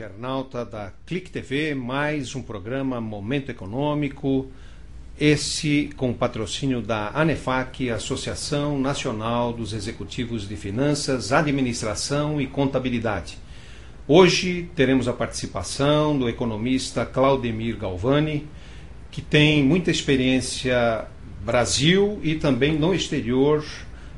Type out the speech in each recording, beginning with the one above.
internauta da Clique TV, mais um programa Momento Econômico, esse com o patrocínio da ANEFAC, Associação Nacional dos Executivos de Finanças, Administração e Contabilidade. Hoje teremos a participação do economista Claudemir Galvani, que tem muita experiência no Brasil e também no exterior,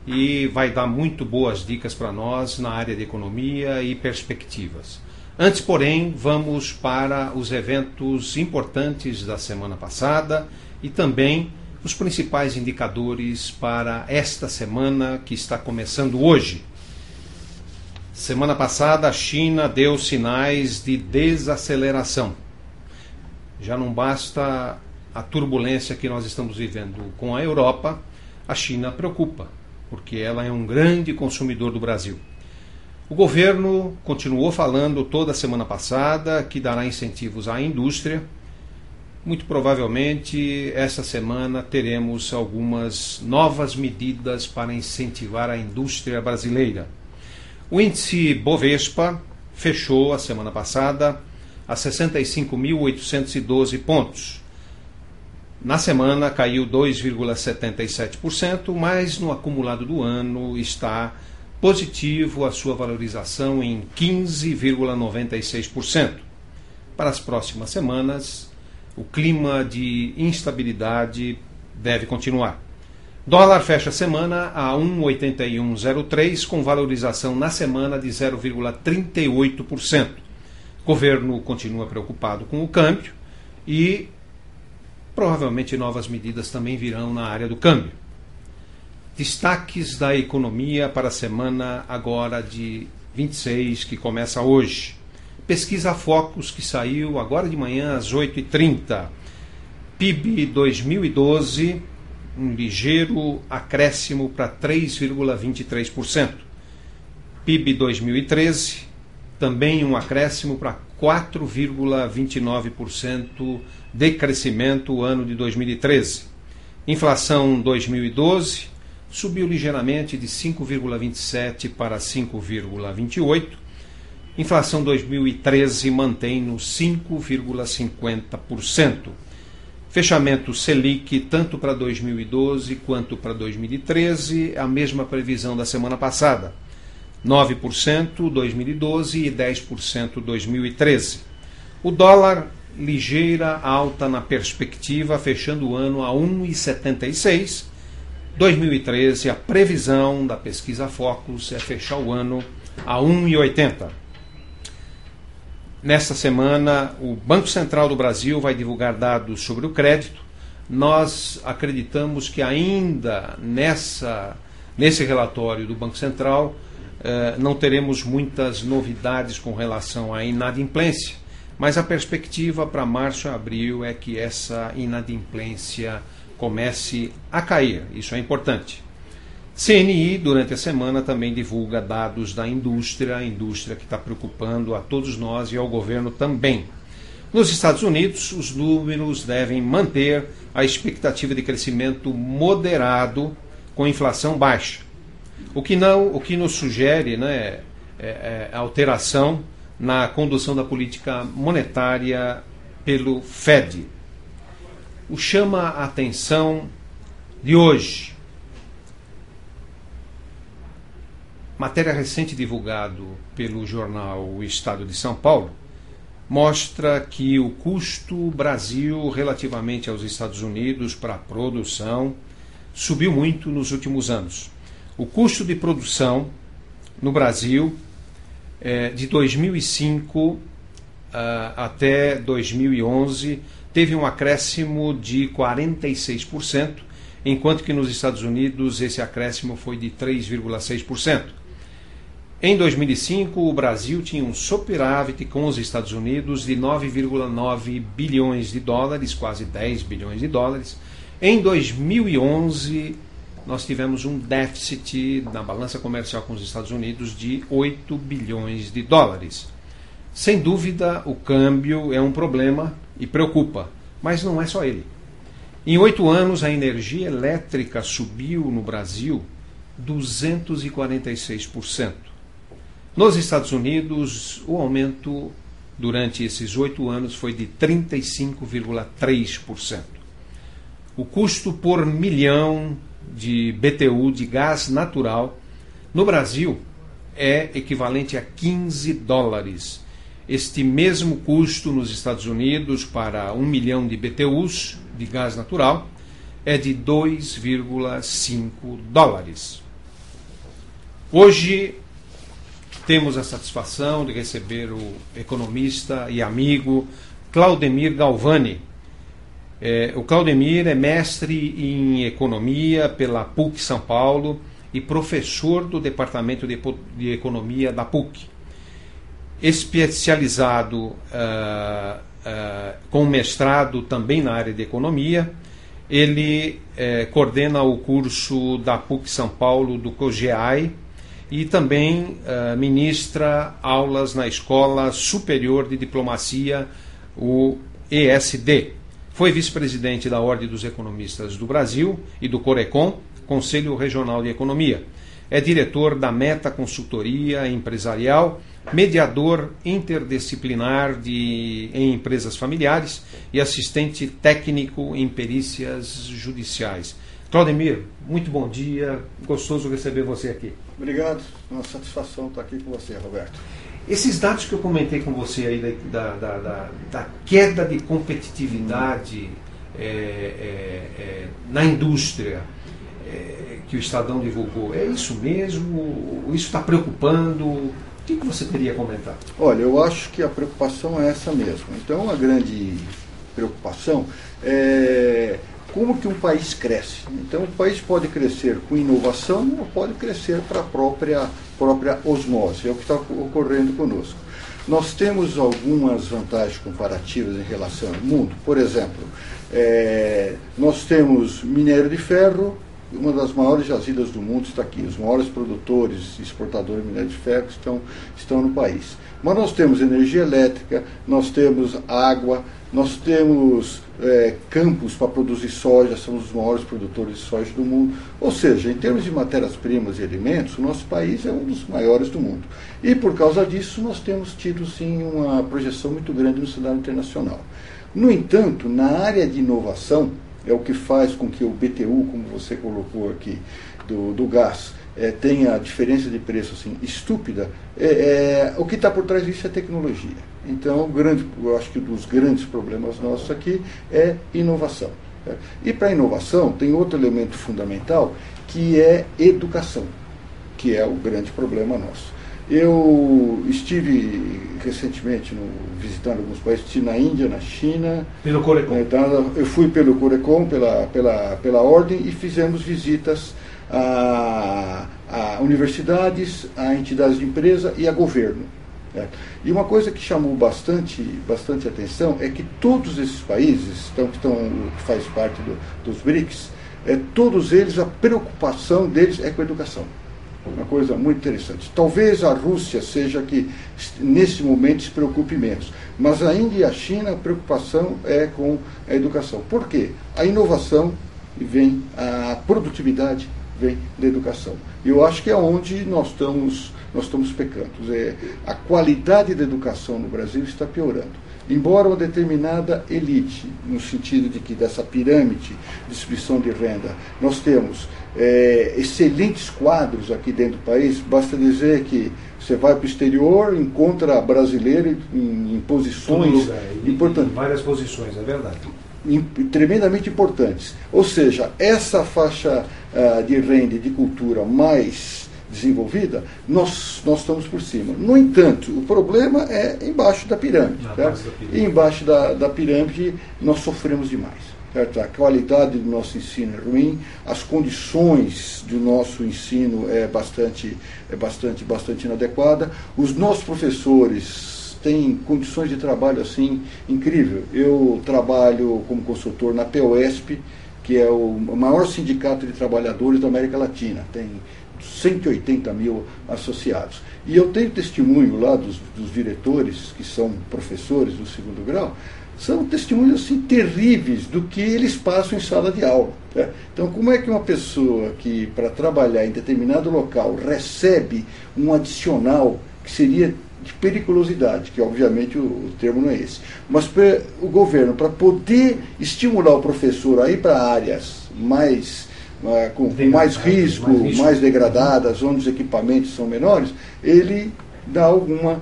e vai dar muito boas dicas para nós na área de economia e perspectivas. Antes, porém, vamos para os eventos importantes da semana passada e também os principais indicadores para esta semana que está começando hoje. Semana passada, a China deu sinais de desaceleração. Já não basta a turbulência que nós estamos vivendo com a Europa, a China preocupa, porque ela é um grande consumidor do Brasil. O governo continuou falando toda a semana passada que dará incentivos à indústria. Muito provavelmente, essa semana teremos algumas novas medidas para incentivar a indústria brasileira. O índice Bovespa fechou a semana passada a 65.812 pontos. Na semana caiu 2,77%, mas no acumulado do ano está positivo a sua valorização em 15,96%. Para as próximas semanas, o clima de instabilidade deve continuar. Dólar fecha a semana a 1,8103, com valorização na semana de 0,38%. O governo continua preocupado com o câmbio e provavelmente novas medidas também virão na área do câmbio. Destaques da economia para a semana agora de 26, que começa hoje. Pesquisa Focus, que saiu agora de manhã às 8h30. PIB 2012, um ligeiro acréscimo para 3,23%. PIB 2013, também um acréscimo para 4,29% de crescimento o ano de 2013. Inflação 2012 subiu ligeiramente de 5,27 para 5,28. Inflação 2013 mantém no 5,50%. Fechamento Selic tanto para 2012 quanto para 2013, a mesma previsão da semana passada. 9% 2012 e 10% 2013. O dólar, ligeira alta na perspectiva, fechando o ano a 1,76. 2013, a previsão da pesquisa Focus é fechar o ano a 1,80. Nesta semana, o Banco Central do Brasil vai divulgar dados sobre o crédito. Nós acreditamos que ainda nesse relatório do Banco Central não teremos muitas novidades com relação à inadimplência, mas a perspectiva para março e abril é que essa inadimplência comece a cair. Isso é importante. CNI, durante a semana, também divulga dados da indústria, a indústria que está preocupando a todos nós e ao governo também. Nos Estados Unidos, os números devem manter a expectativa de crescimento moderado com inflação baixa. O que nos sugere, alteração na condução da política monetária pelo Fed. O chama a atenção de hoje. Matéria recente divulgada pelo jornal O Estado de São Paulo mostra que o custo Brasil relativamente aos Estados Unidos para a produção subiu muito nos últimos anos. O custo de produção no Brasil, de 2005 até 2011, teve um acréscimo de 46%, enquanto que nos Estados Unidos esse acréscimo foi de 3,6%. Em 2005, o Brasil tinha um superávit com os Estados Unidos de 9,9 bilhões de dólares, quase 10 bilhões de dólares. Em 2011, nós tivemos um déficit na balança comercial com os Estados Unidos de 8 bilhões de dólares. Sem dúvida, o câmbio é um problema e preocupa, mas não é só ele. Em 8 anos, a energia elétrica subiu no Brasil 246%. Nos Estados Unidos, o aumento durante esses 8 anos foi de 35,3%. O custo por milhão de BTU de gás natural no Brasil é equivalente a 15 dólares. Este mesmo custo nos Estados Unidos para 1 milhão de BTUs de gás natural é de 2,5 dólares. Hoje temos a satisfação de receber o economista e amigo Claudemir Galvani. O Claudemir é mestre em economia pela PUC São Paulo e professor do Departamento de Economia da PUC. Especializado com mestrado também na área de economia, ele coordena o curso da PUC São Paulo do COGEAI e também ministra aulas na Escola Superior de Diplomacia, o ESD. Foi vice-presidente da Ordem dos Economistas do Brasil e do CORECON, Conselho Regional de Economia. É diretor da Meta Consultoria Empresarial, mediador interdisciplinar em empresas familiares e assistente técnico em perícias judiciais. Claudemir, muito bom dia, gostoso receber você aqui. Obrigado, uma satisfação estar aqui com você, Roberto. Esses dados que eu comentei com você aí da queda de competitividade na indústria que o Estadão divulgou, é isso mesmo? Isso está preocupando? O que você teria a comentar? Olha, eu acho que a preocupação é essa mesmo. Então, a grande preocupação é como que um país cresce. Então, o país pode crescer com inovação ou pode crescer para a própria osmose. É o que está ocorrendo conosco. Nós temos algumas vantagens comparativas em relação ao mundo. Por exemplo, nós temos minério de ferro. Uma das maiores jazidas do mundo está aqui. Os maiores produtores e exportadores de minério de ferro estão no país. Mas nós temos energia elétrica, nós temos água, nós temos campos para produzir soja, somos os maiores produtores de soja do mundo. Ou seja, em termos de matérias-primas e alimentos, o nosso país é um dos maiores do mundo. E por causa disso, nós temos tido sim uma projeção muito grande no cenário internacional. No entanto, na área de inovação, é o que faz com que o BTU, como você colocou aqui, do gás, tenha a diferença de preço assim, estúpida. O que está por trás disso é tecnologia. Então, eu acho que um dos grandes problemas nossos aqui é inovação. E para a inovação, tem outro elemento fundamental, que é educação, que é o grande problema nosso. Eu estive recentemente visitando alguns países, estive na Índia, na China. Pelo CORECON. Eu fui pelo CORECON, pela Ordem, e fizemos visitas a universidades, a entidades de empresa e a governo. E uma coisa que chamou bastante atenção é que todos esses países que faz parte dos BRICS, todos eles, a preocupação deles é com a educação. Uma coisa muito interessante. Talvez a Rússia seja que, nesse momento, se preocupe menos. Mas a Índia e a China, a preocupação é com a educação. Por quê? A inovação vem, a produtividade vem da educação. E eu acho que é onde nós estamos pecando. A qualidade da educação no Brasil está piorando. Embora uma determinada elite, no sentido de que dessa pirâmide de distribuição de renda, nós temos excelentes quadros aqui dentro do país, basta dizer que você vai para o exterior, encontra brasileiro em posições importantes. Em várias posições, é verdade. Tremendamente importantes. Ou seja, essa faixa de renda e de cultura mais desenvolvida, nós estamos por cima. No entanto, o problema é embaixo da pirâmide. E embaixo da pirâmide nós sofremos demais. Certo? A qualidade do nosso ensino é ruim, as condições do nosso ensino é bastante inadequada. Os nossos professores têm condições de trabalho assim incrível. Eu trabalho como consultor na POSP, que é o maior sindicato de trabalhadores da América Latina. Tem 180 mil associados. E eu tenho testemunho lá dos diretores, que são professores do segundo grau, são testemunhos assim, terríveis do que eles passam em sala de aula. Né? Então, como é que uma pessoa que, para trabalhar em determinado local, recebe um adicional que seria de periculosidade, que obviamente o termo não é esse. Mas o governo, para poder estimular o professor a ir para áreas com mais risco, mais degradadas, onde os equipamentos são menores, ele dá alguma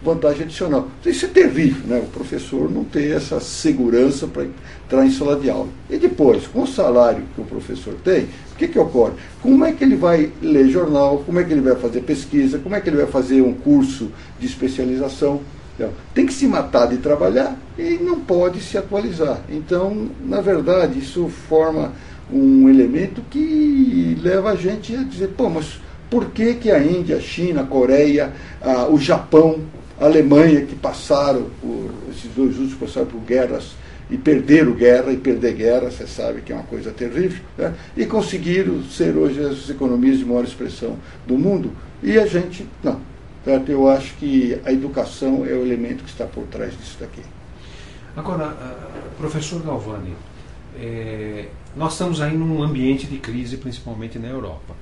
vantagem adicional. Isso é terrível, né? O professor não ter essa segurança para entrar em sala de aula. E depois, com o salário que o professor tem, o que ocorre? Como é que ele vai ler jornal? Como é que ele vai fazer pesquisa? Como é que ele vai fazer um curso de especialização? Então, tem que se matar de trabalhar e não pode se atualizar. Então, na verdade, isso forma um elemento que leva a gente a dizer, pô, mas por que a Índia, a China, a Coreia, o Japão, a Alemanha, que esses dois últimos passaram por guerras e perderam guerra, e perder guerra, você sabe que é uma coisa terrível, né? E conseguiram ser hoje as economias de maior expressão do mundo, e a gente não. Certo? Eu acho que a educação é o elemento que está por trás disso daqui. Agora, professor Galvani, nós estamos aí num ambiente de crise, principalmente na Europa.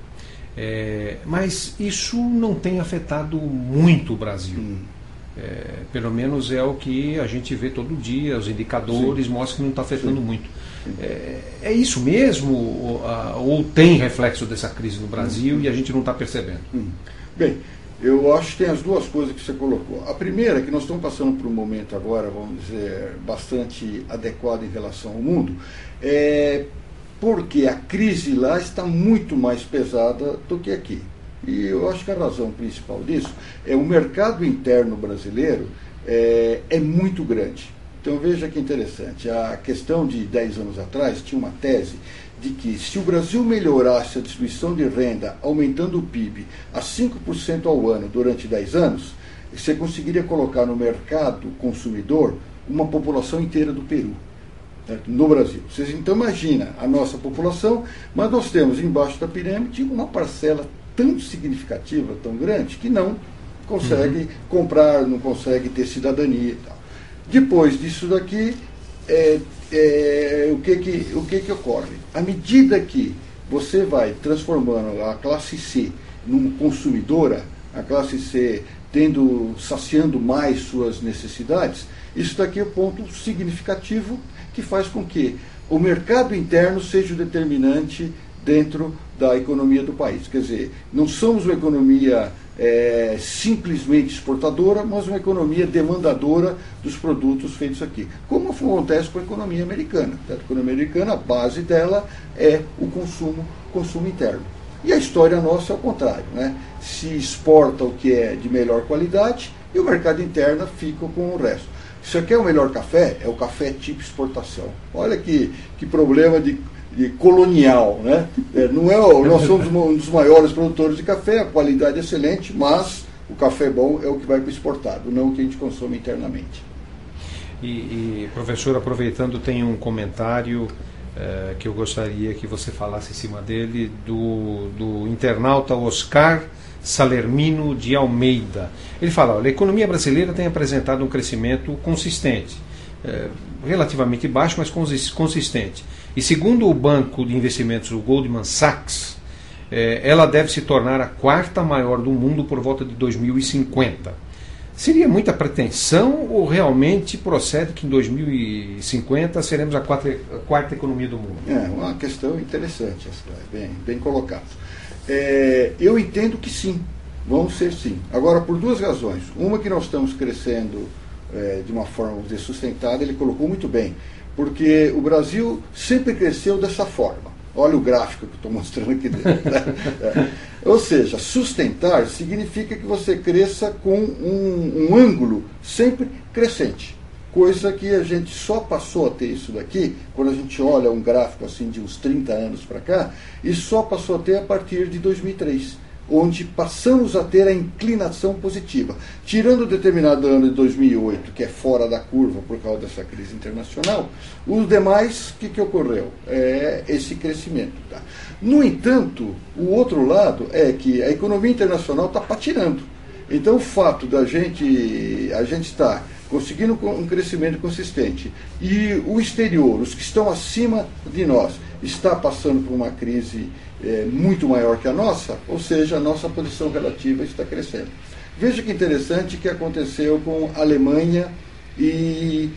Mas isso não tem afetado muito o Brasil. Pelo menos é o que a gente vê todo dia, os indicadores mostram que não está afetando muito. É isso mesmo? Ou tem reflexo dessa crise no Brasil e a gente não está percebendo? Bem, eu acho que tem as duas coisas que você colocou. A primeira é que nós estamos passando por um momento agora, vamos dizer, bastante adequado em relação ao mundo, porque a crise lá está muito mais pesada do que aqui. E eu acho que a razão principal disso é o mercado interno brasileiro é muito grande. Então veja que interessante, a questão de 10 anos atrás tinha uma tese de que se o Brasil melhorasse a distribuição de renda, aumentando o PIB a 5% ao ano durante 10 anos, você conseguiria colocar no mercado consumidor uma população inteira do Peru, certo? No Brasil. Vocês então imagina a nossa população, mas nós temos embaixo da pirâmide uma parcela tão significativa, tão grande, que não consegue comprar, não consegue ter cidadania e tal. Depois disso daqui, o que ocorre? À medida que você vai transformando a classe C numa consumidora, a classe C saciando mais suas necessidades, isso daqui é um ponto significativo que faz com que o mercado interno seja o determinante dentro da economia do país. Quer dizer, não somos uma economia simplesmente exportadora, mas uma economia demandadora dos produtos feitos aqui. Como acontece com a economia americana. A economia americana, a base dela é o consumo interno. E a história nossa é o contrário, né? Se exporta o que é de melhor qualidade e o mercado interno fica com o resto. Isso aqui é o melhor café? É o café tipo exportação. Olha que problema de colonial, né? Nós somos um dos maiores produtores de café, a qualidade é excelente, mas o café bom é o que vai para o exportado, não o que a gente consome internamente. E professor, aproveitando, tem um comentário que eu gostaria que você falasse em cima dele, do internauta Oscar Salermino de Almeida. Ele fala, olha, a economia brasileira tem apresentado um crescimento consistente, relativamente baixo, mas consistente. E segundo o banco de investimentos, o Goldman Sachs, ela deve se tornar a quarta maior do mundo por volta de 2050. Seria muita pretensão ou realmente procede que em 2050 seremos a quarta economia do mundo? É uma questão interessante, bem colocado. Eu entendo que sim, vamos ser sim. Agora, por duas razões. Uma, que nós estamos crescendo de uma forma, vamos dizer, sustentada, ele colocou muito bem, porque o Brasil sempre cresceu dessa forma. Olha o gráfico que eu estou mostrando aqui dentro. Né? Ou seja, sustentar significa que você cresça com um ângulo sempre crescente. Coisa que a gente só passou a ter isso daqui, quando a gente olha um gráfico assim de uns 30 anos para cá, e só passou a ter a partir de 2003. Onde passamos a ter a inclinação positiva. Tirando o determinado ano de 2008, que é fora da curva por causa dessa crise internacional, os demais, o que ocorreu? É esse crescimento. Tá? No entanto, o outro lado é que a economia internacional está patinando. Então, o fato da gente estar conseguindo um crescimento consistente e o exterior, os que estão acima de nós, está passando por uma crise muito maior que a nossa, ou seja, a nossa posição relativa está crescendo. Veja que interessante que aconteceu com Alemanha e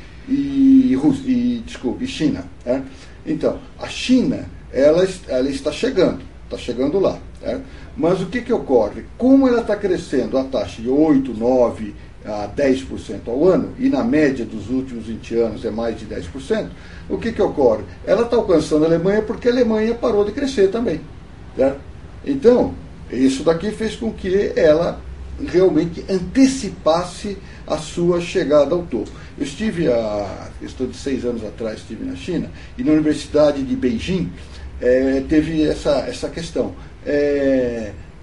China. Né? Então, a China ela está chegando lá. Né? Mas o que ocorre? Como ela está crescendo a taxa de 8, 9 a 10% ao ano, e na média dos últimos 20 anos é mais de 10%, o que ocorre? Ela está alcançando a Alemanha porque a Alemanha parou de crescer também. Certo? Então, isso daqui fez com que ela realmente antecipasse a sua chegada ao topo. Eu estive, questão de 6 anos atrás, estive na China, e na Universidade de Beijing teve essa questão.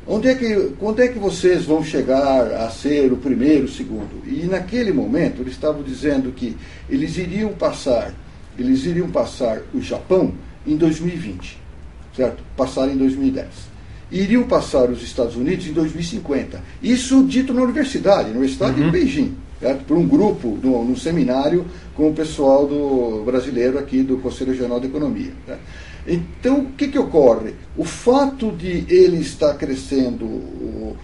Quando é que vocês vão chegar a ser o primeiro, o segundo? E naquele momento eles estavam dizendo que eles iriam passar o Japão em 2020, certo? Passaram em 2010. Iriam passar os Estados Unidos em 2050. Isso dito na universidade de Beijing, certo? Por um grupo, num seminário com o pessoal brasileiro aqui do Conselho Regional de Economia. Certo? Então, o que ocorre? O fato de ele estar crescendo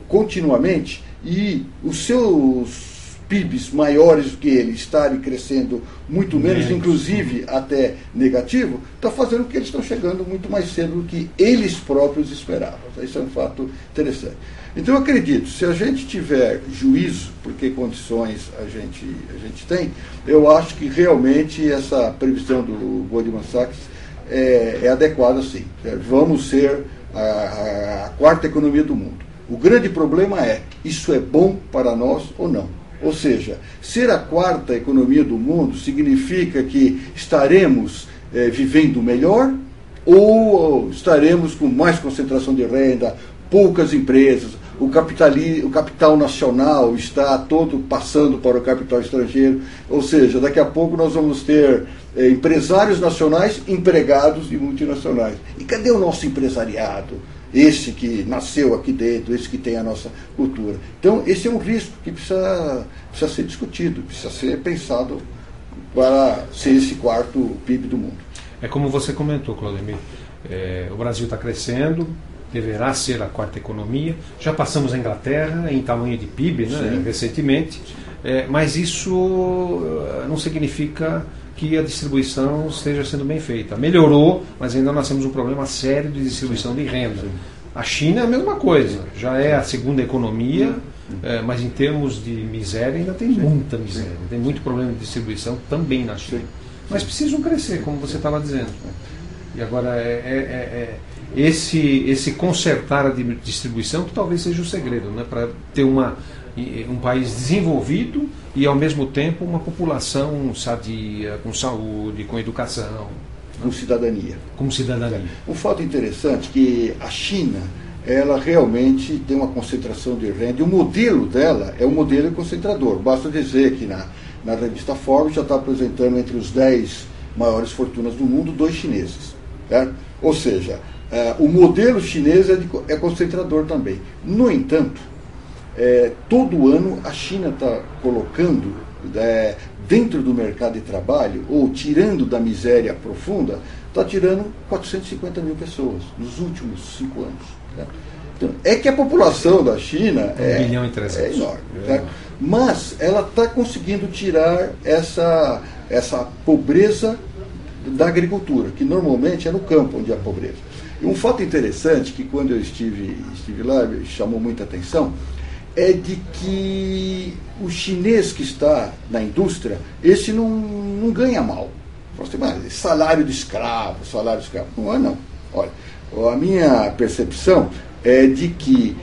continuamente e os seus PIBs maiores do que ele estarem crescendo muito menos, inclusive até negativo, está fazendo com que eles estão chegando muito mais cedo do que eles próprios esperavam. Isso é um fato interessante. Então, eu acredito, se a gente tiver juízo, porque condições a gente tem, eu acho que realmente essa previsão do Goldman Sachs é adequada, sim. Vamos ser a quarta economia do mundo. O grande problema é, isso é bom para nós ou não? Ou seja, ser a quarta economia do mundo significa que estaremos vivendo melhor ou estaremos com mais concentração de renda, poucas empresas, o capital nacional está todo passando para o capital estrangeiro, ou seja, daqui a pouco nós vamos ter empresários nacionais, empregados e multinacionais. E cadê o nosso empresariado? Esse que nasceu aqui dentro, esse que tem a nossa cultura. Então, esse é um risco que precisa ser discutido, precisa ser pensado para ser esse quarto PIB do mundo. É como você comentou, Claudemir, o Brasil está crescendo, deverá ser a quarta economia. Já passamos a Inglaterra em tamanho de PIB, né, recentemente, mas isso não significa que a distribuição esteja sendo bem feita. Melhorou, mas ainda nós temos um problema sério de distribuição de renda. A China é a mesma coisa, já é a segunda economia, mas em termos de miséria ainda tem muita miséria, tem muito problema de distribuição também na China. Mas precisam crescer, como você estava dizendo. E agora esse consertar a distribuição que talvez seja o segredo, né, para ter um país desenvolvido e ao mesmo tempo uma população sadia, com saúde, com educação, com cidadania. Como cidadania. Um fato interessante é que a China, ela realmente tem uma concentração de renda e o modelo dela é um modelo concentrador. Basta dizer que na revista Forbes já está apresentando entre os 10 maiores fortunas do mundo 2 chineses. Certo? Ou seja, o modelo chinês é concentrador também. No entanto, todo ano a China está colocando dentro do mercado de trabalho, ou tirando da miséria profunda, está tirando 450 mil pessoas nos últimos 5 anos. Né? Então, é que a população da China 1 bilhão e 300. É enorme. Certo? Mas ela está conseguindo tirar essa pobreza da agricultura, que normalmente é no campo onde há pobreza. E um fato interessante, que quando eu estive lá, me chamou muita atenção, é de que o chinês que está na indústria, esse não ganha mal. Mas salário de escravo. Não é, não. Olha, a minha percepção é de que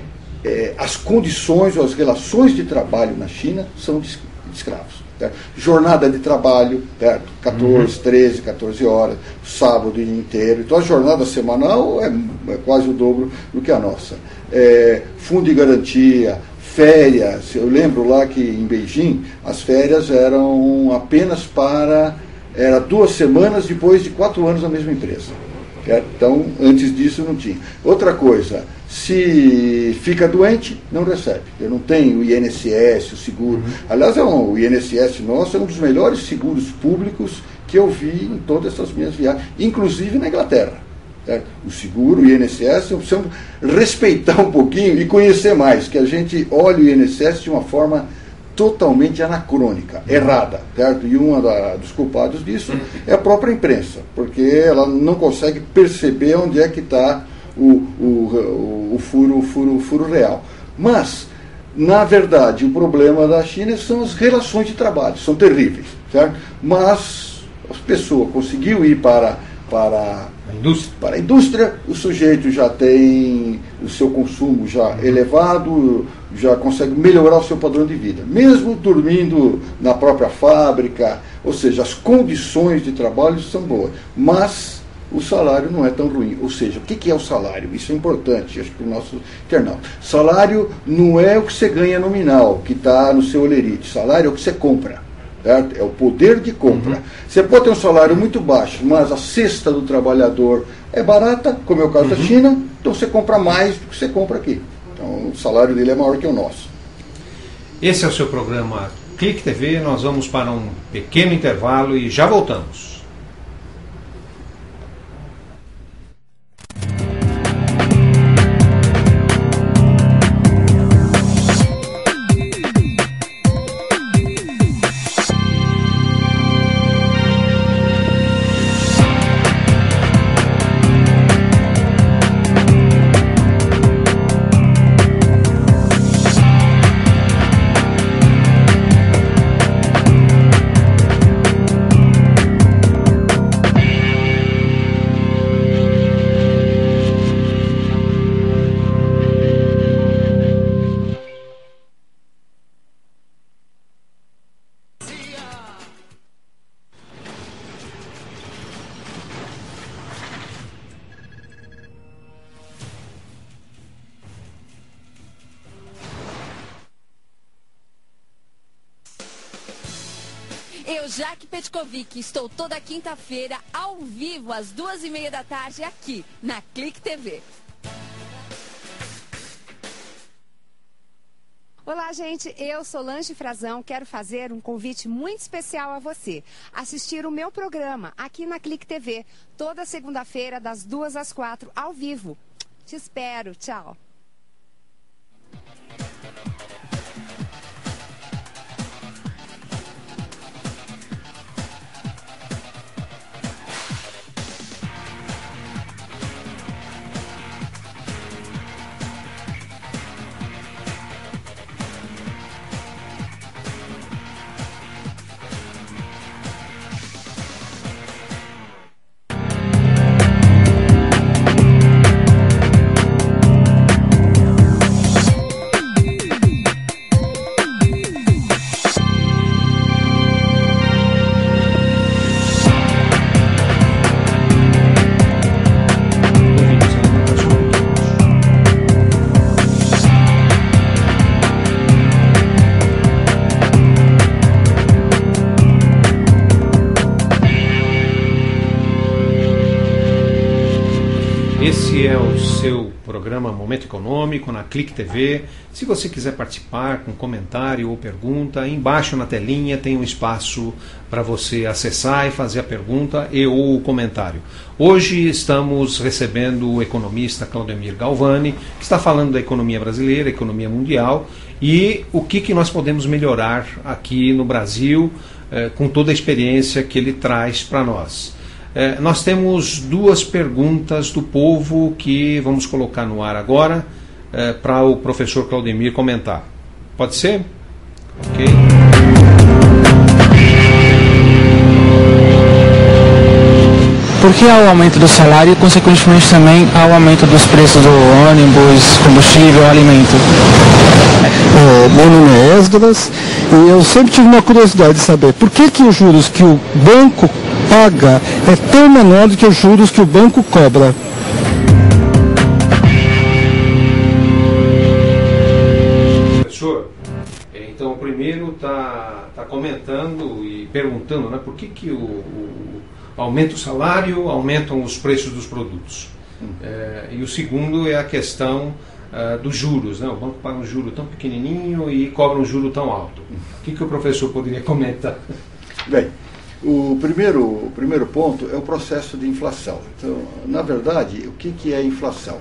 as condições ou as relações de trabalho na China são de escravos. Certo? Jornada de trabalho, certo? 13, 14 horas, sábado o dia inteiro. Então a jornada semanal é quase o dobro do que a nossa. Fundo de garantia, férias. Eu lembro lá que em Beijing as férias eram apenas era 2 semanas depois de 4 anos na mesma empresa. Certo? Então, antes disso não tinha. Outra coisa, se fica doente, não recebe. Eu não tenho o INSS, o seguro. Aliás, o INSS nosso é um dos melhores seguros públicos que eu vi em todas essas minhas viagens, inclusive na Inglaterra. certo? O seguro, o INSS, precisamos respeitar um pouquinho e conhecer mais, que a gente olha o INSS de uma forma totalmente anacrônica, errada, certo? E um dos culpados disso é a própria imprensa, porque ela não consegue perceber onde é que está o furo real. Mas, na verdade, o problema da China são as relações de trabalho, são terríveis, certo? Mas a pessoa conseguiu ir para a indústria, o sujeito já tem o seu consumo já elevado, já consegue melhorar o seu padrão de vida, mesmo dormindo na própria fábrica, ou seja, as condições de trabalho são boas, mas o salário não é tão ruim. Ou seja, o que é o salário? Isso é importante, acho que para o nosso internauta. Salário não é o que você ganha nominal, que está no seu olerite. Salário é o que você compra. Certo? É o poder de compra. Você pode ter um salário muito baixo, mas a cesta do trabalhador é barata, como é o caso da China, então você compra mais do que você compra aqui. Então o salário dele é maior que o nosso. Esse é o seu programa Clique TV. Nós vamos para um pequeno intervalo e já voltamos. Eu, Jaque Petkovic, estou toda quinta-feira ao vivo às 2h30 da tarde aqui na Clique TV. Olá, gente. Eu, Solange Frazão, quero fazer um convite muito especial a você. Assistir o meu programa aqui na Clique TV, toda segunda-feira, das 2 às 4, ao vivo. Te espero. Tchau. Esse é o seu programa Momento Econômico na Clique TV. Se você quiser participar com comentário ou pergunta, embaixo na telinha tem um espaço para você acessar e fazer a pergunta e ou o comentário. Hoje estamos recebendo o economista Claudemir Galvani, que está falando da economia brasileira, economia mundial, e o que nós podemos melhorar aqui no Brasil com toda a experiência que ele traz para nós. Nós temos duas perguntas do povo que vamos colocar no ar agora para o professor Claudemir comentar. Pode ser? Ok. Por que há o aumento do salário e, consequentemente, também há o aumento dos preços do ônibus, combustível, alimento? Meu nome é Esdras e eu sempre tive uma curiosidade de saber por que os juros que o banco paga é tão menor do que os juros que o banco cobra. Professor, então primeiro está comentando e perguntando, né, por que aumenta o salário, aumentam os preços dos produtos. E o segundo é a questão dos juros, né? O banco paga um juro tão pequenininho e cobra um juro tão alto. O que o professor poderia comentar? Bem, O primeiro ponto é o processo de inflação. Então, na verdade, o que é inflação?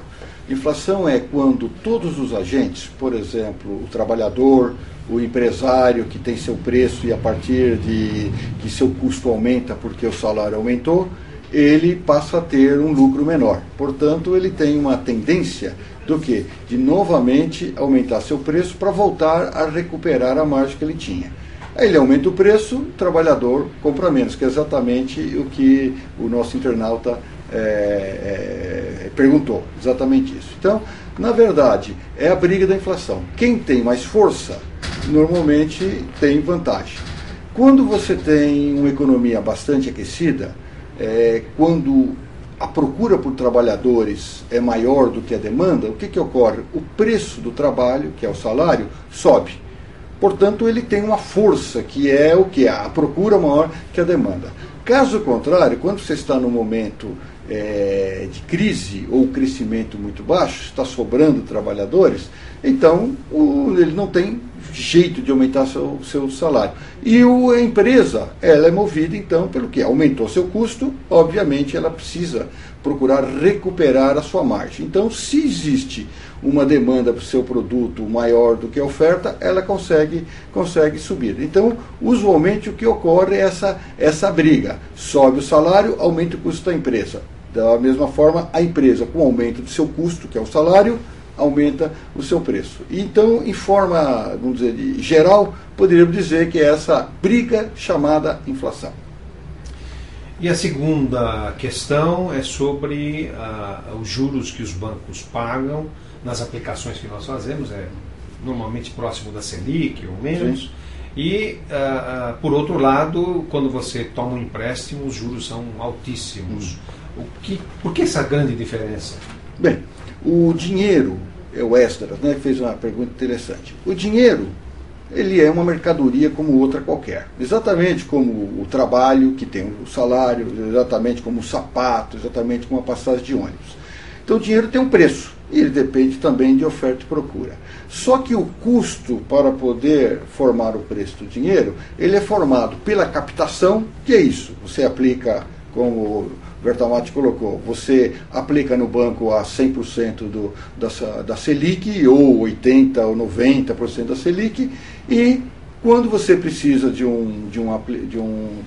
Inflação é quando todos os agentes, por exemplo, o trabalhador, o empresário que tem seu preço e a partir de que seu custo aumenta porque o salário aumentou, ele passa a ter um lucro menor. Portanto, ele tem uma tendência do quê? De novamente aumentar seu preço para voltar a recuperar a margem que ele tinha. Aí ele aumenta o preço, o trabalhador compra menos, que é exatamente o que o nosso internauta perguntou, exatamente isso. Então, na verdade, é a briga da inflação. Quem tem mais força, normalmente tem vantagem. Quando você tem uma economia bastante aquecida, quando a procura por trabalhadores é maior do que a demanda, o que ocorre? O preço do trabalho, que é o salário, sobe. Portanto, ele tem uma força, que é o que? A procura maior que a demanda. Caso contrário, quando você está num momento de crise ou crescimento muito baixo, está sobrando trabalhadores, então ele não tem jeito de aumentar seu salário. E a empresa, ela é movida então pelo que? Aumentou seu custo, obviamente ela precisa procurar recuperar a sua margem. Então, se existe uma demanda para o seu produto maior do que a oferta, ela consegue subir. Então, usualmente o que ocorre é essa briga. Sobe o salário, aumenta o custo da empresa. Da mesma forma, a empresa, com o aumento do seu custo, que é o salário, aumenta o seu preço. Então, em forma, vamos dizer, geral, poderíamos dizer que é essa briga chamada inflação. E a segunda questão é sobre os juros que os bancos pagam nas aplicações que nós fazemos, normalmente próximo da Selic ou menos. Sim. E, por outro lado, quando você toma um empréstimo, os juros são altíssimos. Por que essa grande diferença? Bem, o dinheiro, o Esdras, fez uma pergunta interessante. O dinheiro, ele é uma mercadoria como outra qualquer. Exatamente como o trabalho, que tem o salário, exatamente como o sapato, exatamente como a passagem de ônibus. Então o dinheiro tem um preço, e ele depende também de oferta e procura. Só que o custo para poder formar o preço do dinheiro, ele é formado pela captação, que é isso, você aplica, como o Bertamati colocou, você aplica no banco a 100% da Selic, ou 80% ou 90% da Selic, e quando você precisa de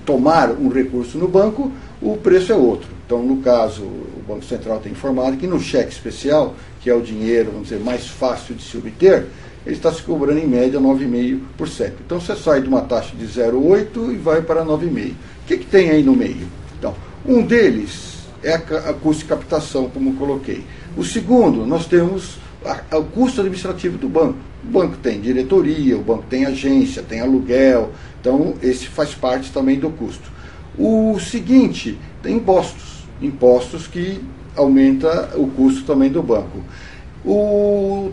tomar um recurso no banco, o preço é outro. Então, no caso, o Banco Central tem informado que no cheque especial, que é o dinheiro, vamos dizer, mais fácil de se obter, ele está se cobrando em média 9,5%. Então, você sai de uma taxa de 0,8% e vai para 9,5%. O que tem aí no meio? Então, um deles é a custo de captação, como eu coloquei. O segundo, nós temos o custo administrativo do banco. O banco tem diretoria, o banco tem agência, tem aluguel, então esse faz parte também do custo. O seguinte, tem impostos que aumenta o custo também do banco. O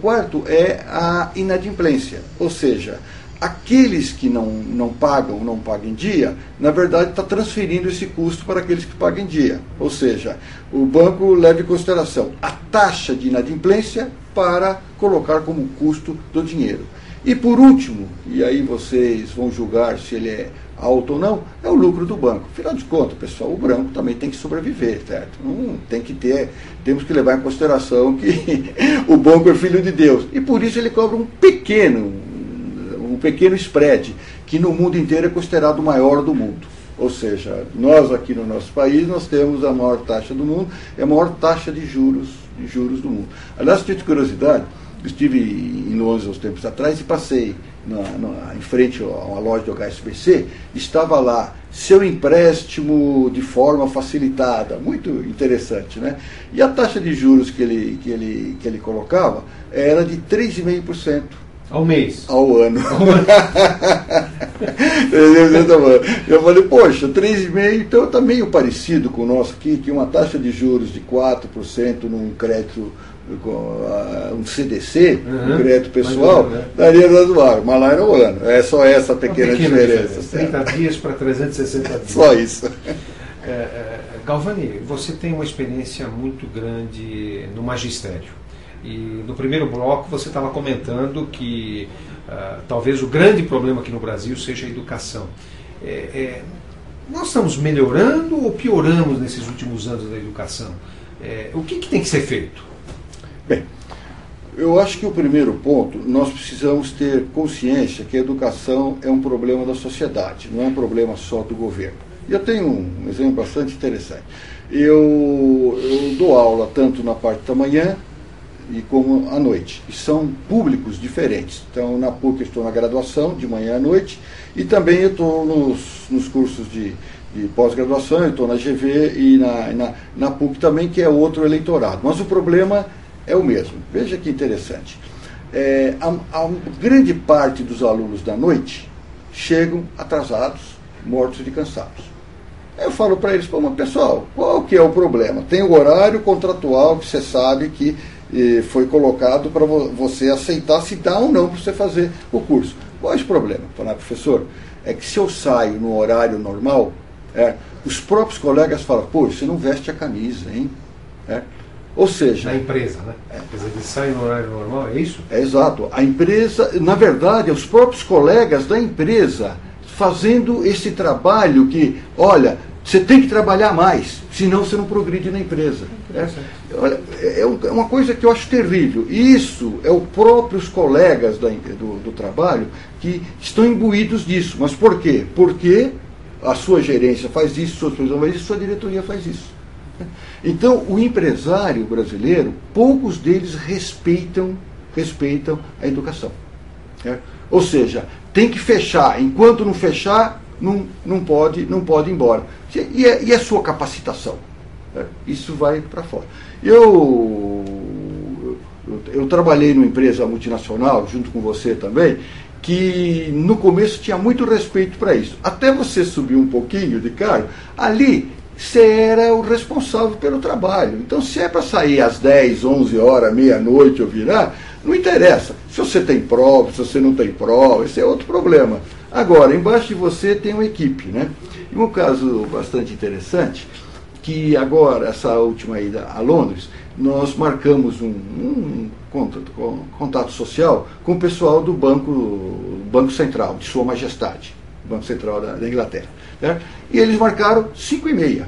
quarto é a inadimplência, ou seja, aqueles que não pagam em dia, na verdade está transferindo esse custo para aqueles que pagam em dia. Ou seja, o banco leva em consideração a taxa de inadimplência para colocar como custo do dinheiro. E por último, e aí vocês vão julgar se ele é alto ou não, é o lucro do banco. Afinal de contas, pessoal, o banco também tem que sobreviver, certo? Temos que levar em consideração que o banco é filho de Deus. E por isso ele cobra um pequeno spread, que no mundo inteiro é considerado o maior do mundo. Ou seja, nós aqui no nosso país, nós temos a maior taxa do mundo, é a maior taxa de juros do mundo. Aliás, de curiosidade, eu estive em Londres uns tempos atrás e passei em frente a uma loja do HSBC, estava lá, seu empréstimo de forma facilitada, muito interessante, né? E a taxa de juros que ele colocava era de 3,5%. Ao mês? Ao ano. Eu falei, poxa, 3,5%, então está meio parecido com o nosso aqui, que uma taxa de juros de 4% num crédito, um CDC, um crédito pessoal, daria razoável, mas lá era o ano. É só essa pequena diferença. 30 dias para 360 dias. Só isso. Galvani, você tem uma experiência muito grande no magistério. E no primeiro bloco você estava comentando que talvez o grande problema aqui no Brasil seja a educação. Nós estamos melhorando ou pioramos nesses últimos anos da educação? O que tem que ser feito? Bem, eu acho que o primeiro ponto, nós precisamos ter consciência que a educação é um problema da sociedade, não é um problema só do governo. E eu tenho um exemplo bastante interessante. Eu dou aula tanto na parte da manhã e como à noite. E são públicos diferentes. Então, na PUC eu estou na graduação, de manhã à noite, e também eu estou nos cursos de pós-graduação, eu estou na GV e na PUC também, que é outro eleitorado. Mas o problema é o mesmo. Veja que interessante. A grande parte dos alunos da noite chegam atrasados, mortos de cansados. Eu falo para eles, mas pessoal, qual que é o problema? Tem o horário contratual que você sabe que foi colocado para você aceitar se dá ou não para você fazer o curso. Qual é o problema? Falar, professor, é que se eu saio no horário normal, os próprios colegas falam, pô, você não veste a camisa, hein? Ou seja... Da empresa, né? Quer dizer, eles saem no horário normal, é isso? Exato. A empresa, na verdade, os próprios colegas da empresa fazendo esse trabalho que, olha, você tem que trabalhar mais, senão você não progride na empresa. É uma coisa que eu acho terrível. E isso é os próprios colegas do trabalho que estão imbuídos disso. Mas por quê? Porque a sua gerência faz isso, sua supervisão faz isso, sua diretoria faz isso. Então, o empresário brasileiro, poucos deles respeitam a educação. Ou seja, tem que fechar. Enquanto não fechar, não pode ir embora. E a sua capacitação? Isso vai para fora. Eu trabalhei numa empresa multinacional, junto com você também, que no começo tinha muito respeito para isso. Até você subir um pouquinho de cargo, ali você era o responsável pelo trabalho. Então, se é para sair às 10, 11 horas, meia-noite ou virar, não interessa. Se você tem prova, se você não tem prova, esse é outro problema. Agora, embaixo de você tem uma equipe, né? E um caso bastante interessante, que agora, essa última ida a Londres, nós marcamos um contato social com o pessoal do Banco Central, de Sua Majestade, Banco Central da Inglaterra. Né? E eles marcaram 5h30.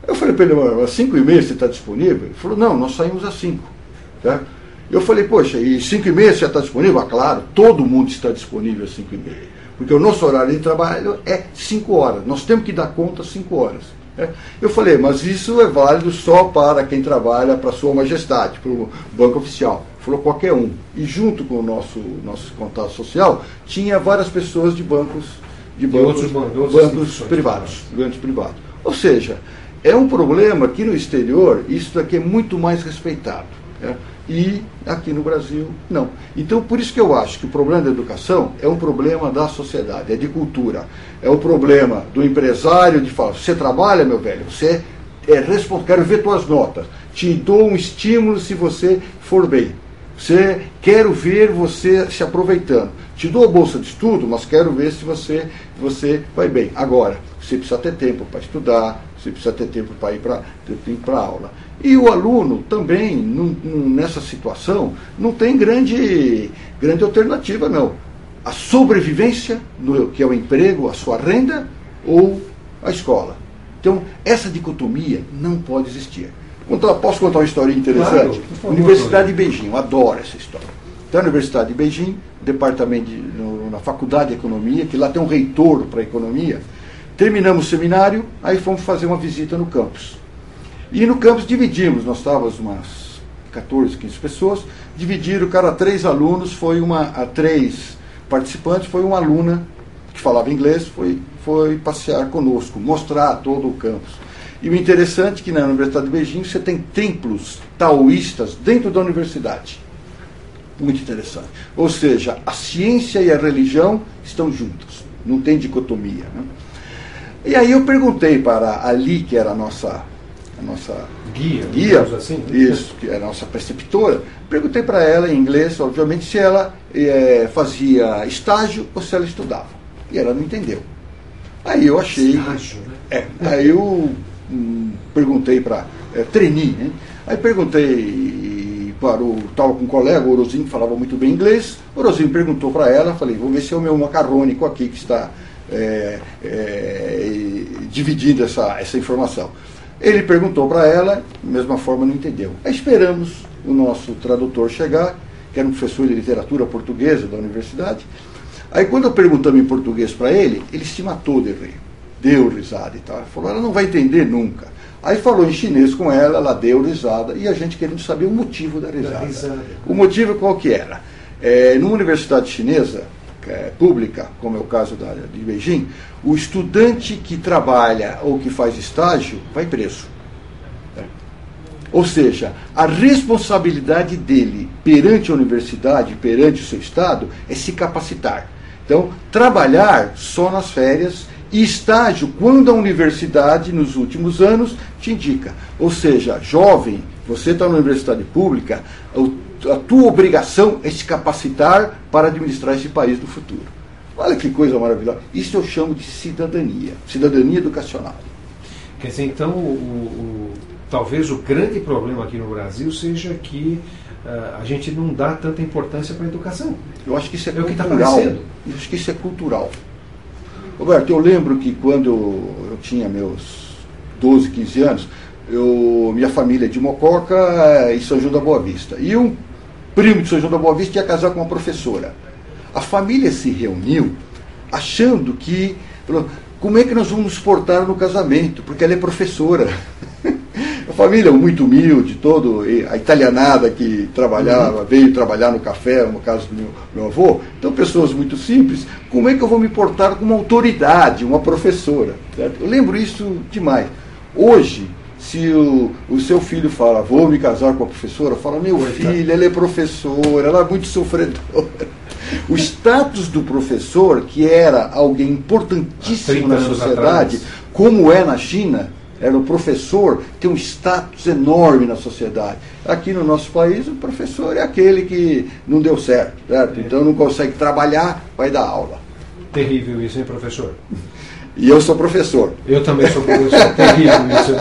Eu falei para ele, às 5h30 você está disponível? Ele falou, não, nós saímos às 5. Tá? Eu falei, poxa, e 5h30 você já está disponível? Ah, claro, todo mundo está disponível às 5h30. Porque o nosso horário de trabalho é 5 horas. Nós temos que dar conta às 5 horas. Eu falei, mas isso é válido só para quem trabalha para Sua Majestade, para o Banco Oficial. Falou qualquer um. E junto com o nosso contato social, tinha várias pessoas de bancos privados. Ou seja, é um problema que no exterior isso daqui é muito mais respeitado. E aqui no Brasil, não. Então, por isso que eu acho que o problema da educação é um problema da sociedade, é de cultura. É o problema do empresário de falar, você trabalha, meu velho, você é responsável, quero ver tuas notas, te dou um estímulo se você for bem. Quero ver você se aproveitando. Te dou a bolsa de estudo, mas quero ver se você vai bem. Agora, você precisa ter tempo para estudar, você precisa ter tempo para ir para a aula. E o aluno também, nessa situação, não tem grande alternativa, não. A sobrevivência, que é o emprego, a sua renda, ou a escola. Então, essa dicotomia não pode existir. Posso contar uma história interessante? Claro, por favor, Universidade de Beijing, eu adoro essa história. Então, a Universidade de Beijing, departamento na Faculdade de Economia, que lá tem um reitor para economia. Terminamos o seminário, aí fomos fazer uma visita no campus. E no campus dividimos, nós estávamos umas 14, 15 pessoas, dividiram, cada 3 alunos, 3 participantes, foi uma aluna que falava inglês, foi passear conosco, mostrar todo o campus. E o interessante é que na Universidade de Beijing você tem templos taoístas dentro da universidade. Muito interessante. Ou seja, a ciência e a religião estão juntas, não tem dicotomia. Né? E aí eu perguntei para a Ali, que era a nossa guia assim, né? Isso, que era a nossa preceptora, perguntei para ela em inglês, obviamente, se ela fazia estágio ou se ela estudava. E ela não entendeu. Aí eu achei... Estágio, né? Aí eu perguntei para... trainee, né? Aí perguntei estava com um colega, o Orozinho, que falava muito bem inglês. O Orozinho perguntou para ela, falei, vou ver se é o meu macarrônico aqui que está dividindo essa informação. Ele perguntou para ela, da mesma forma não entendeu. Aí esperamos o nosso tradutor chegar, que era um professor de literatura portuguesa da universidade. Aí quando eu perguntamos em português para ele, ele se matou de rir, deu risada e tal. Ele falou, ela não vai entender nunca. Aí falou em chinês com ela, ela deu risada, e a gente querendo saber o motivo da risada. O motivo qual que era? Numa universidade chinesa, pública, como é o caso de Beijing, o estudante que trabalha ou que faz estágio vai preso. Ou seja, a responsabilidade dele perante a universidade, perante o seu estado, é se capacitar. Então, trabalhar só nas férias e estágio quando a universidade, nos últimos anos, te indica. Ou seja, jovem, você está na universidade pública, a tua obrigação é se capacitar para administrar esse país do futuro. Olha que coisa maravilhosa. Isso eu chamo de cidadania educacional. Quer dizer, então, talvez o grande problema aqui no Brasil seja que a gente não dá tanta importância para a educação. Eu acho que isso é cultural. O que está aparecendo. Eu acho que isso é cultural. Roberto, eu lembro que quando eu tinha meus 12, 15 anos, minha família é de Mococa e São João da Boa Vista. E um primo de São João da Boa Vista ia casar com uma professora. A família se reuniu achando que... Como é que nós vamos nos portar no casamento? Porque ela é professora. A família muito humilde, a italianada que trabalhava, veio trabalhar no café, no caso do meu avô. Então, pessoas muito simples. Como é que eu vou me portar com uma autoridade, uma professora? Certo? Eu lembro isso demais. Hoje, se o seu filho fala, vou me casar com a professora, fala, meu filho, ela é professora, ela é muito sofredora. O status do professor, que era alguém importantíssimo na sociedade, como é na China, era o professor, tem um status enorme na sociedade. Aqui no nosso país, o professor é aquele que não deu certo, então não consegue trabalhar, vai dar aula. Terrível isso, hein, professor? E eu sou professor. Eu também sou professor. Terrível isso.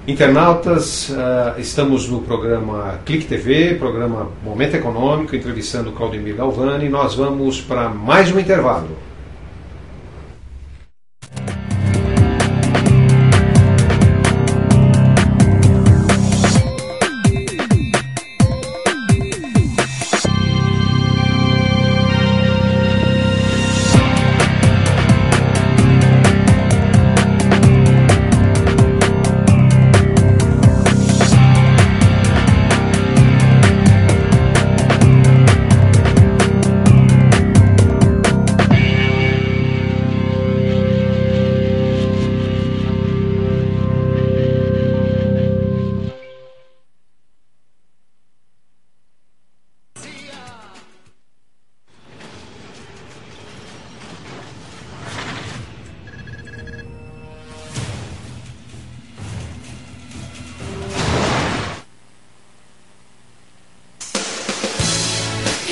Internautas, estamos no programa Clique TV, programa Momento Econômico, entrevistando Claudemir Galvani. Nós vamos para mais um intervalo.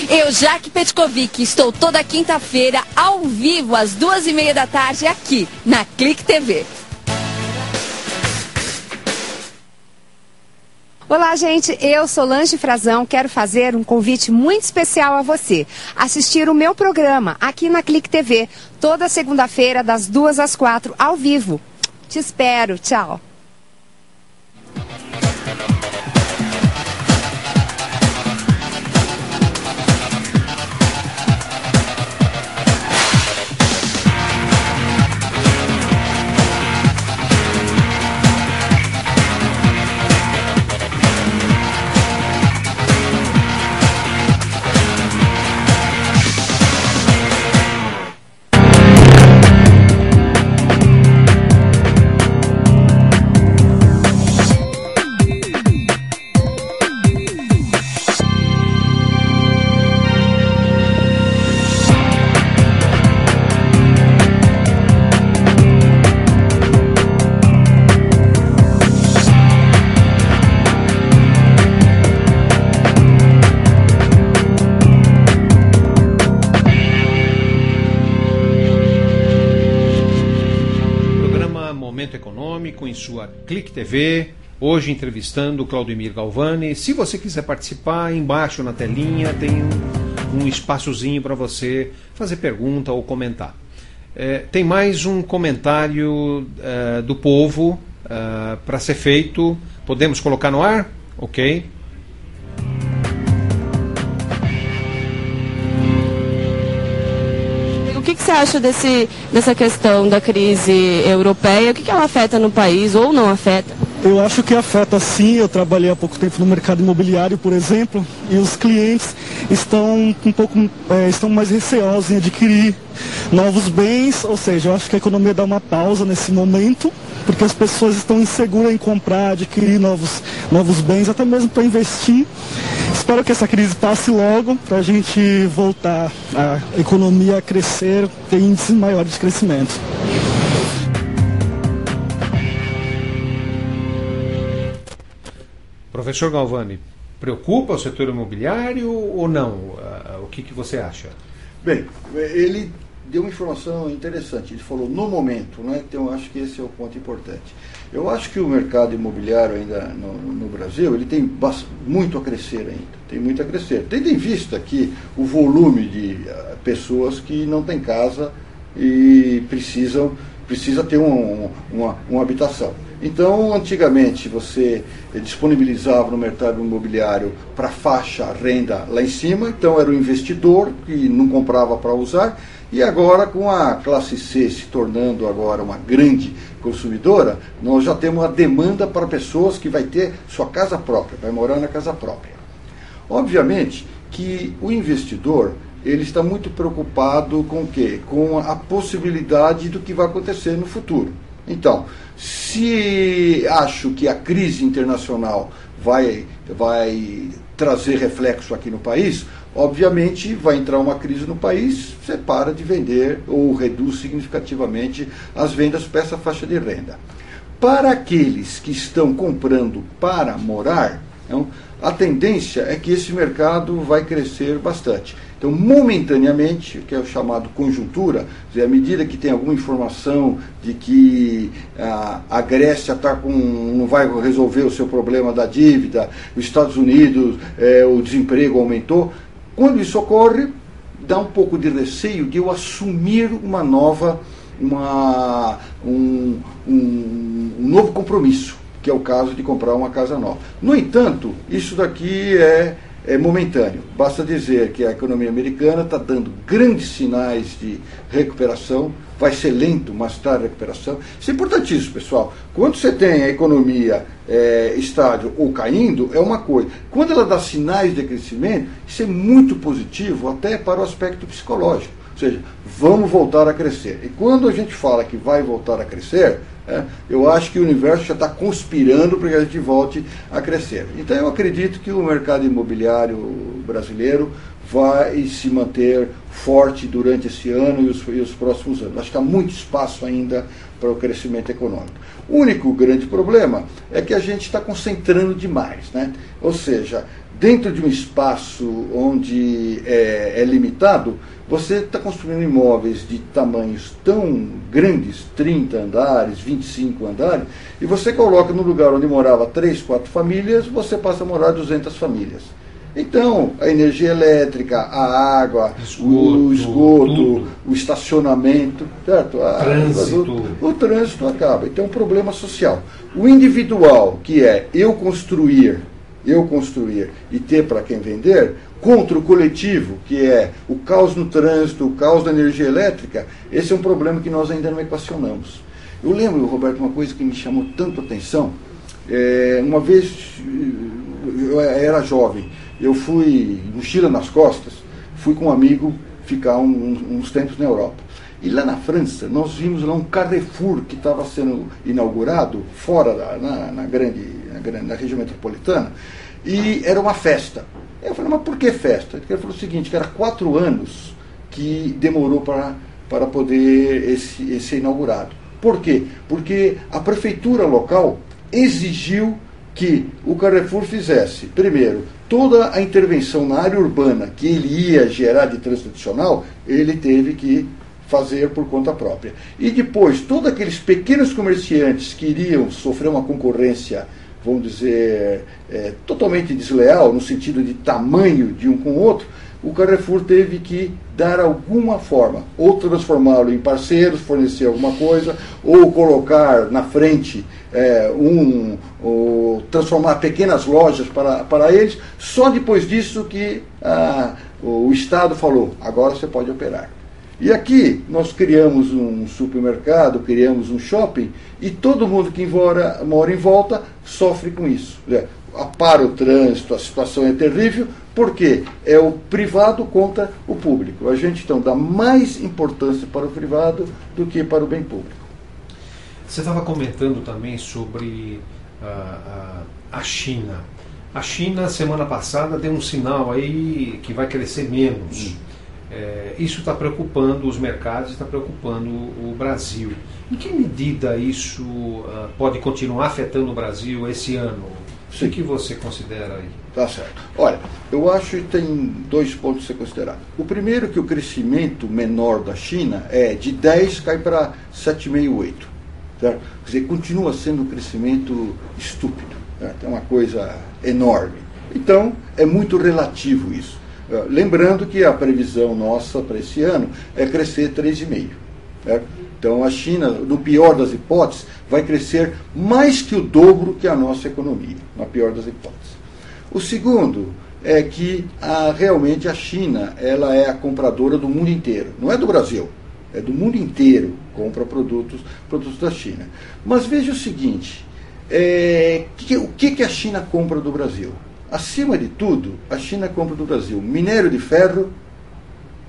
Eu, Jaque Petkovic, estou toda quinta-feira ao vivo às 2h30 da tarde aqui na Clique TV. Olá, gente, eu, Solange Frazão, quero fazer um convite muito especial a você. Assistir o meu programa aqui na Clique TV, toda segunda-feira, das 2 às 4, ao vivo. Te espero, tchau. Econômico em sua Clique TV, hoje entrevistando Claudemir Galvani. Se você quiser participar, embaixo na telinha tem um espaçozinho para você fazer pergunta ou comentar. Tem mais um comentário do povo para ser feito. Podemos colocar no ar? Ok. O que você acha dessa questão da crise europeia? O que ela afeta no país ou não afeta? Eu acho que afeta sim. Eu trabalhei há pouco tempo no mercado imobiliário, por exemplo, e os clientes estão estão mais receosos em adquirir novos bens, ou seja, eu acho que a economia dá uma pausa nesse momento, porque as pessoas estão inseguras em comprar, adquirir novos bens, até mesmo para investir. Espero que essa crise passe logo para a gente voltar a economia a crescer, ter índices maiores de crescimento. Professor Galvani, preocupa o setor imobiliário ou não? O que você acha? Bem, ele deu uma informação interessante. Ele falou no momento, né? Então acho que esse é o ponto importante. Eu acho que o mercado imobiliário ainda no Brasil, ele tem muito a crescer ainda. Tem muito a crescer. Tendo em vista que o volume de pessoas que não têm casa e precisa ter uma habitação. Então, antigamente, você disponibilizava no mercado imobiliário para faixa renda lá em cima, então era o investidor que não comprava para usar, e agora, com a classe C se tornando agora uma grande consumidora, nós já temos uma demanda para pessoas que vai ter sua casa própria, vai morar na casa própria. Obviamente que o investidor, ele está muito preocupado com o quê? Com a possibilidade do que vai acontecer no futuro. Então, se acho que a crise internacional vai trazer reflexo aqui no país, obviamente vai entrar uma crise no país, você para de vender ou reduz significativamente as vendas para essa faixa de renda. Para aqueles que estão comprando para morar, então, a tendência é que esse mercado vai crescer bastante. Então, momentaneamente, que é o chamado conjuntura, à medida que tem alguma informação de que a Grécia não vai resolver o seu problema da dívida, os Estados Unidos, o desemprego aumentou, quando isso ocorre, dá um pouco de receio de eu assumir um novo compromisso, que é o caso de comprar uma casa nova. No entanto, isso daqui é momentâneo. Basta dizer que a economia americana está dando grandes sinais de recuperação, vai ser lento, mas está a recuperação. Isso é importantíssimo, pessoal. Quando você tem a economia estável ou caindo, é uma coisa. Quando ela dá sinais de crescimento, isso é muito positivo até para o aspecto psicológico. Ou seja, vamos voltar a crescer. E quando a gente fala que vai voltar a crescer, eu acho que o universo já está conspirando para que a gente volte a crescer. Então eu acredito que o mercado imobiliário brasileiro vai se manter forte durante esse ano e os próximos anos. Acho que há muito espaço ainda para o crescimento econômico. O único grande problema é que a gente está concentrando demais, né? Ou seja, dentro de um espaço onde é limitado, você está construindo imóveis de tamanhos tão grandes, 30 andares, 25 andares, e você coloca no lugar onde morava 3, 4 famílias, você passa a morar 200 famílias. Então, a energia elétrica, a água, o esgoto, o estacionamento, certo? O trânsito acaba. Então, é um problema social. O individual, que é eu construir e ter para quem vender, contra o coletivo, que é o caos no trânsito, o caos da energia elétrica, esse é um problema que nós ainda não equacionamos. Eu lembro, Roberto, uma coisa que me chamou tanto a atenção. Uma vez, eu era jovem, eu fui, mochila nas costas, fui com um amigo ficar uns tempos na Europa. E lá na França, nós vimos lá um Carrefour que estava sendo inaugurado, fora, na região metropolitana, e era uma festa. Eu falei, mas por que festa? Ele falou o seguinte, que era 4 anos que demorou para poder ser inaugurado. Por quê? Porque a prefeitura local exigiu que o Carrefour fizesse, primeiro, toda a intervenção na área urbana que ele ia gerar de trânsito adicional, ele teve que fazer por conta própria. E depois, todos aqueles pequenos comerciantes que iriam sofrer uma concorrência, vamos dizer, totalmente desleal, no sentido de tamanho de um com o outro, o Carrefour teve que dar alguma forma, ou transformá-lo em parceiros, fornecer alguma coisa, ou colocar na frente, ou transformar pequenas lojas para eles. Só depois disso que o Estado falou, agora você pode operar. E aqui nós criamos um supermercado, criamos um shopping, e todo mundo que mora em volta sofre com isso. Para o trânsito, a situação é terrível, porque é o privado contra o público. A gente, então, dá mais importância para o privado do que para o bem público. Você estava comentando também sobre a China. A China, semana passada, deu um sinal aí que vai crescer menos. Isso está preocupando os mercados, está preocupando o Brasil. Em que medida isso pode continuar afetando o Brasil esse ano? O que você considera aí? Tá certo. Olha, eu acho que tem 2 pontos a ser considerado. O primeiro é que o crescimento menor da China é de 10 cai para 7,5, 8. Certo? Quer dizer, continua sendo um crescimento estúpido. Certo? É uma coisa enorme. Então, é muito relativo isso. Lembrando que a previsão nossa para esse ano é crescer 3,5. Certo? Então, a China, no pior das hipóteses, vai crescer mais que o dobro que a nossa economia, na pior das hipóteses. O segundo é que realmente a China ela é a compradora do mundo inteiro. Não é do Brasil, é do mundo inteiro compra produtos da China. Mas veja o seguinte, o que a China compra do Brasil? Acima de tudo, a China compra do Brasil minério de ferro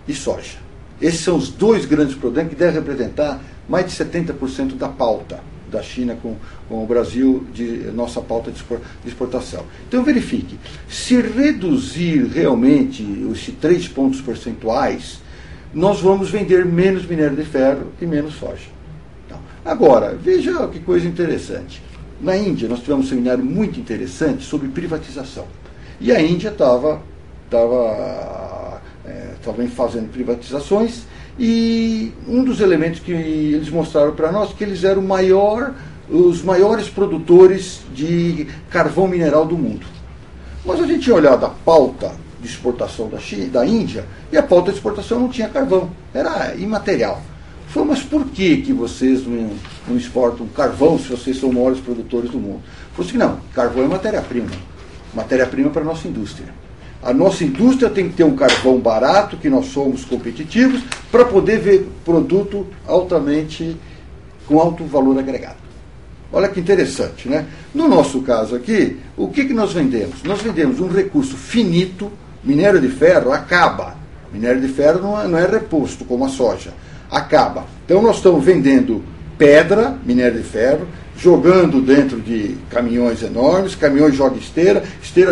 e soja. Esses são os 2 grandes problemas que devem representar mais de 70% da pauta da China com o Brasil, de nossa pauta de exportação. Então verifique, se reduzir realmente esses 3 pontos percentuais, nós vamos vender menos minério de ferro e menos soja. Então, agora, veja que coisa interessante. Na Índia, nós tivemos um seminário muito interessante sobre privatização. E a Índia estava fazendo privatizações, e um dos elementos que eles mostraram para nós que eles eram os maiores produtores de carvão mineral do mundo. Mas a gente tinha olhado a pauta de exportação da Índia, e a pauta de exportação não tinha carvão, era imaterial. Falei, mas por que vocês não exportam carvão se vocês são os maiores produtores do mundo? Falei assim, não, carvão é matéria-prima para a nossa indústria. A nossa indústria tem que ter um carvão barato, que nós somos competitivos, para poder ver produto altamente, com alto valor agregado. Olha que interessante, né? No nosso caso aqui, o que nós vendemos? Nós vendemos um recurso finito, minério de ferro acaba. Minério de ferro não é reposto, como a soja. Acaba. Então nós estamos vendendo pedra, minério de ferro, jogando dentro de caminhões enormes, caminhões jogam esteira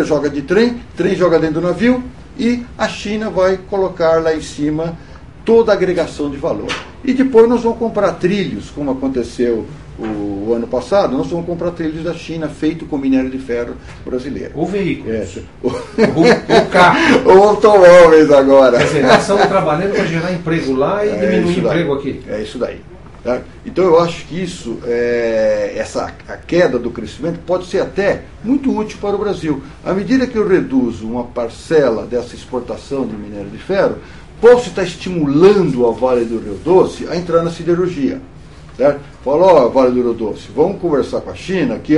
joga de trem joga dentro do navio, e a China vai colocar lá em cima toda a agregação de valor. E depois nós vamos comprar trilhos, como aconteceu o ano passado, nós vamos comprar trilhos da China feito com minério de ferro brasileiro. Ou veículos. Ou carro. Ou automóveis agora. Quer dizer, nós estamos trabalhando para gerar emprego lá e diminuir emprego aqui. É isso daí. Tá? Então eu acho que isso, a queda do crescimento pode ser até muito útil para o Brasil. À medida que eu reduzo uma parcela dessa exportação de minério de ferro, posso estar estimulando a Vale do Rio Doce a entrar na siderurgia. Certo? Falo, Vale do Rio Doce, vamos conversar com a China, que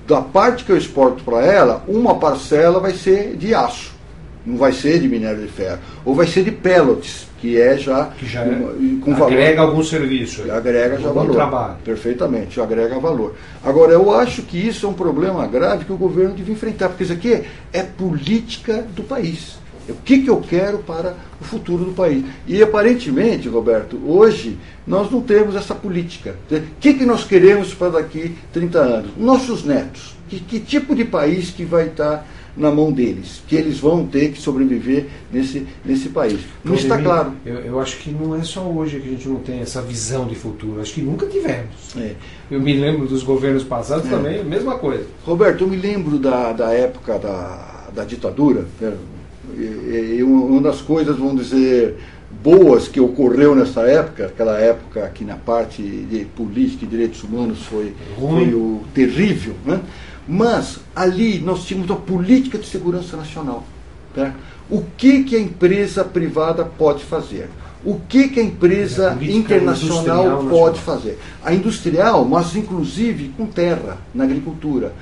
da parte que eu exporto para ela, uma parcela vai ser de aço, não vai ser de minério de ferro, ou vai ser de pellets, que já com valor. Agrega algum serviço. Agrega já valor. Trabalho. Perfeitamente, agrega valor. Agora, eu acho que isso é um problema grave que o governo deve enfrentar, porque isso aqui é política do país. O que eu quero para o futuro do país. E aparentemente, Roberto, hoje nós não temos essa política. O que nós queremos para daqui 30 anos? Nossos netos. Que tipo de país que vai estar na mão deles? Que eles vão ter que sobreviver nesse país. Não está claro. Eu acho que não é só hoje que a gente não tem essa visão de futuro. Acho que nunca tivemos. Eu me lembro dos governos passados também, a mesma coisa. Roberto, eu me lembro da época da ditadura. E uma das coisas, vamos dizer, boas que ocorreu nessa época, aquela época que na parte de política e direitos humanos foi o terrível, né? Mas ali nós tínhamos uma política de segurança nacional. Tá? O que a empresa privada pode fazer? O que a empresa internacional pode fazer? A industrial, mas inclusive com terra, na agricultura.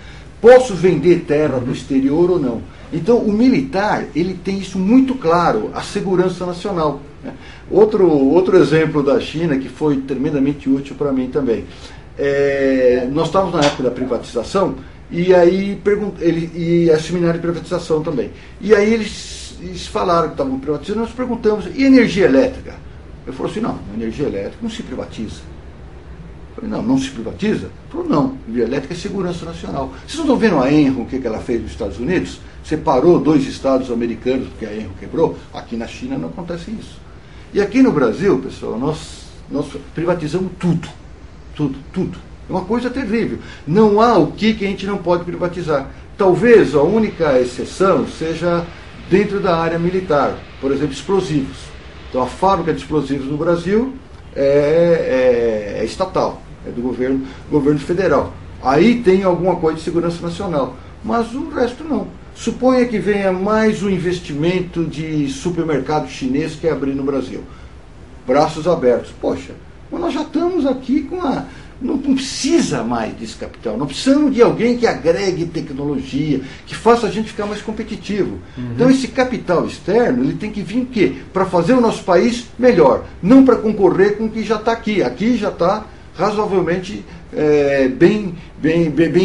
Posso vender terra do exterior ou não? Então, o militar, ele tem isso muito claro, a segurança nacional. Né? Outro exemplo da China, que foi tremendamente útil para mim também. Nós estávamos na época da privatização, e aí e a seminário de privatização também. E aí eles falaram que estavam privatizando, nós perguntamos, e energia elétrica? Eu falei assim, não, energia elétrica não se privatiza. Eu falei, não se privatiza? Ele falou, não, energia elétrica é segurança nacional. Vocês não estão vendo a Enron, o que ela fez nos Estados Unidos? Separou 2 estados americanos porque a Enron quebrou? Aqui na China não acontece isso. E aqui no Brasil, pessoal, nós privatizamos tudo. É uma coisa terrível. Não há o que a gente não pode privatizar. Talvez a única exceção seja dentro da área militar, por exemplo, explosivos. Então a fábrica de explosivos no Brasil é estatal, é do governo federal. Aí tem alguma coisa de segurança nacional, mas o resto não. Suponha que venha mais um investimento de supermercado chinês que é abrir no Brasil. Braços abertos. Poxa, mas nós já estamos aqui com a... Não precisa mais desse capital. Não precisamos de alguém que agregue tecnologia, que faça a gente ficar mais competitivo. Então esse capital externo, ele tem que vir o quê? Para fazer o nosso país melhor. Não para concorrer com o que já está aqui. Aqui já está razoavelmente bem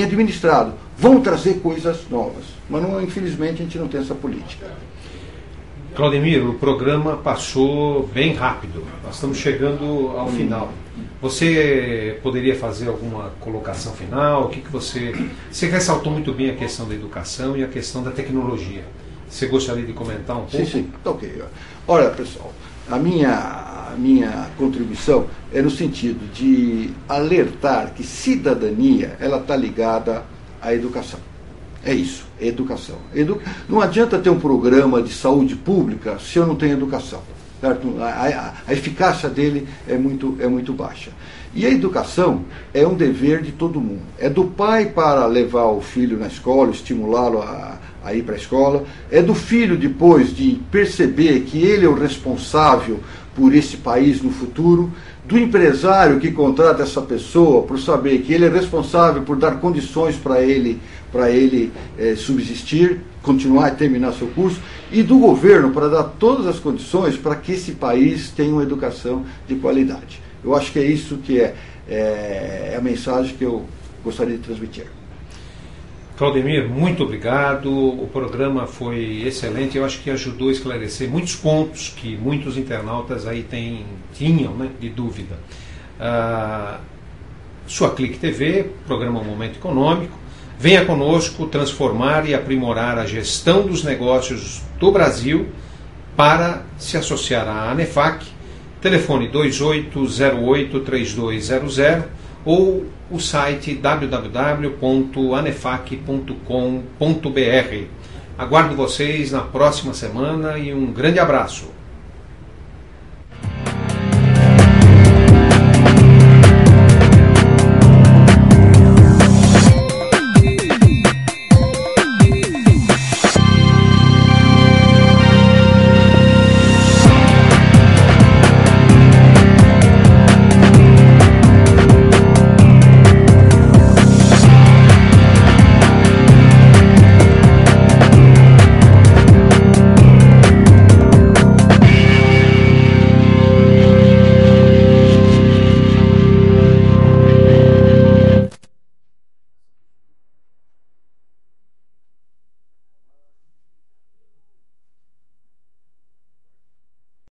administrado. Vão trazer coisas novas. Mas não, infelizmente a gente não tem essa política. Claudemir, o programa passou bem rápido. Nós estamos chegando ao final. Você poderia fazer alguma colocação final? O que você ressaltou muito bem a questão da educação e a questão da tecnologia. Você gostaria de comentar um pouco? Sim, ok. Olha, pessoal, a minha contribuição é no sentido de alertar que cidadania ela está ligada à educação. É isso, educação. Não adianta ter um programa de saúde pública se eu não tenho educação. Certo? A eficácia dele é muito baixa. E a educação é um dever de todo mundo. É do pai para levar o filho na escola, estimulá-lo a ir para a escola. É do filho depois de perceber que ele é o responsável por esse país no futuro. Do empresário que contrata essa pessoa por saber que ele é responsável por dar condições para ele subsistir, continuar e terminar seu curso, e do governo para dar todas as condições para que esse país tenha uma educação de qualidade. Eu acho que é isso que é a mensagem que eu gostaria de transmitir. Claudemir, muito obrigado. O programa foi excelente. Eu acho que ajudou a esclarecer muitos pontos que muitos internautas aí tinham, né, de dúvida. Sua Clique TV, programa Momento Econômico. Venha conosco transformar e aprimorar a gestão dos negócios do Brasil para se associar à ANEFAC. Telefone 2808-3200 ou o site www.anefac.com.br. Aguardo vocês na próxima semana e um grande abraço.